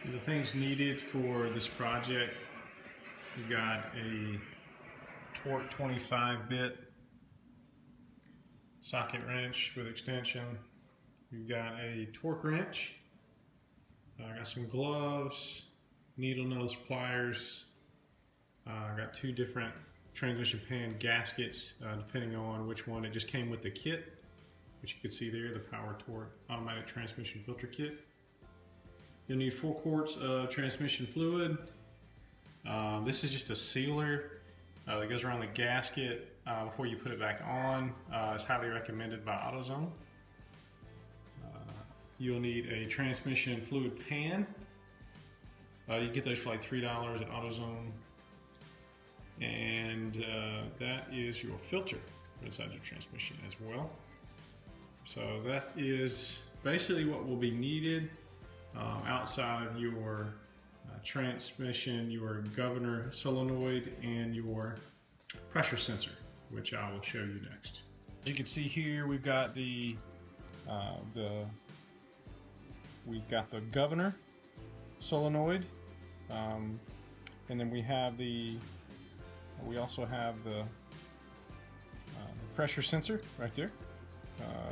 The things needed for this project, you got a torque 25-bit socket wrench with extension. You've got a torque wrench. I got some gloves, needle nose pliers. I got two different transmission pan gaskets, depending on which one. It just came with the kit, which you can see there, the Power Torque Automatic Transmission Filter Kit. You'll need 4 quarts of transmission fluid. This is just a sealer that goes around the gasket before you put it back on. It's highly recommended by AutoZone. You'll need a transmission fluid pan. You get those for like $3 at AutoZone. And that is your filter inside your transmission as well. So that is basically what will be needed outside of your transmission, your governor solenoid, and your pressure sensor, which I will show you next. You can see here we've got the governor solenoid, and then we also have the pressure sensor right there.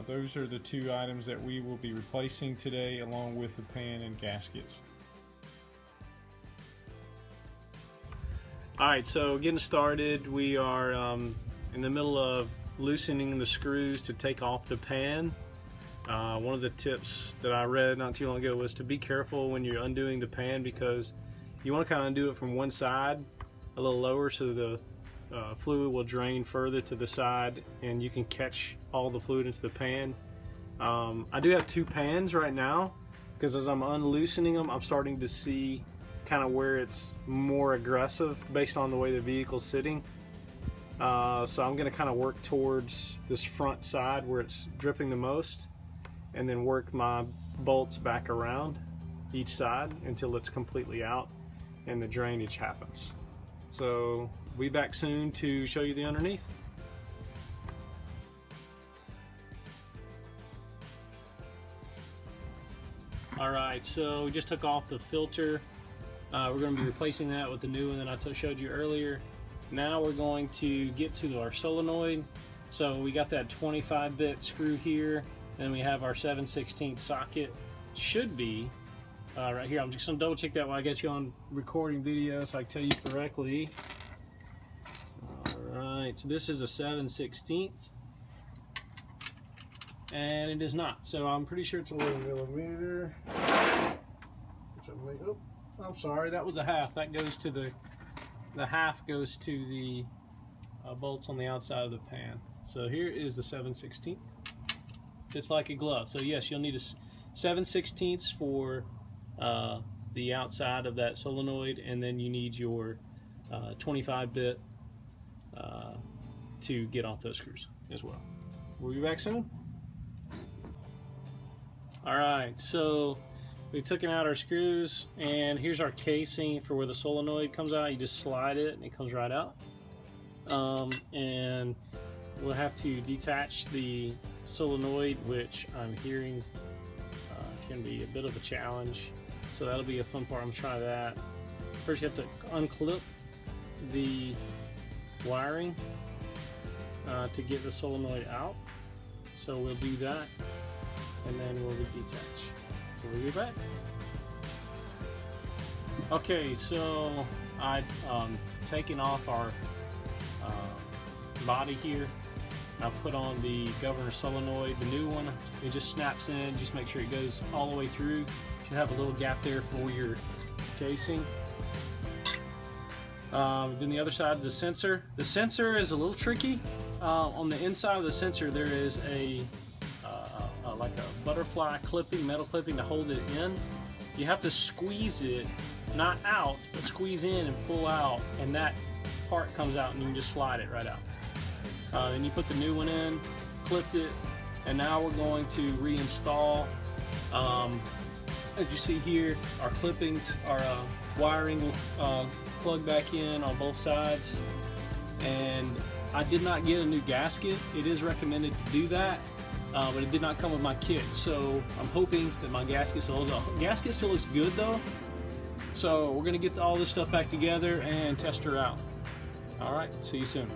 Those are the two items that we will be replacing today, along with the pan and gaskets. Alright, so getting started, we are in the middle of loosening the screws to take off the pan. One of the tips that I read not too long ago was to be careful when you're undoing the pan, because you want to kind of undo it from one side a little lower so the fluid will drain further to the side and you can catch all the fluid into the pan. I do have 2 pans right now, because as I'm unloosening them, I'm starting to see kind of where it's more aggressive based on the way the vehicle's sitting. So I'm going to kind of work towards this front side where it's dripping the most, and then work my bolts back around each side until it's completely out and the drainage happens. So we'll be back soon to show you the underneath. Alright, so we just took off the filter. We're going to be replacing that with the new one that I showed you earlier. Now we're going to get to our solenoid. So we got that 25-bit screw here, and we have our 7/16 socket. Should be right here. I'm just going to double check that while I get you on recording video so I can tell you correctly. Alright, so this is a 7/16, and it is not. So I'm pretty sure it's a 1mm. Oh, I'm sorry, that was a half. That goes to the half goes to the bolts on the outside of the pan. So here is the 7/16. Fits like a glove. So yes, you'll need a 7/16 for the outside of that solenoid, and then you need your 25-bit to get off those screws as well. We'll be back soon. Alright, so we've taken out our screws, and here's our casing for where the solenoid comes out. You just slide it and it comes right out. And we'll have to detach the solenoid, which I'm hearing can be a bit of a challenge. So that'll be a fun part. I'm gonna try that. First you have to unclip the wiring to get the solenoid out. So we'll do that, and then we'll detach. So we'll be back. Okay, so I've taken off our body here. I put on the governor solenoid, the new one. It just snaps in. Just make sure it goes all the way through. You should have a little gap there for your casing. Then the other side of the sensor. The sensor is a little tricky. On the inside of the sensor there is like a butterfly clipping, metal clipping to hold it in. You have to squeeze it, not out, but squeeze in and pull out, and that part comes out and you can just slide it right out. Then you put the new one in, clipped it, and now we're going to reinstall. As you see here, our clippings, our wiring will plug back in on both sides. And I did not get a new gasket. It is recommended to do that, but it did not come with my kit. So I'm hoping that my gasket still holds up. Gasket still looks good though. So we're gonna get all this stuff back together and test her out. All right, see you soon.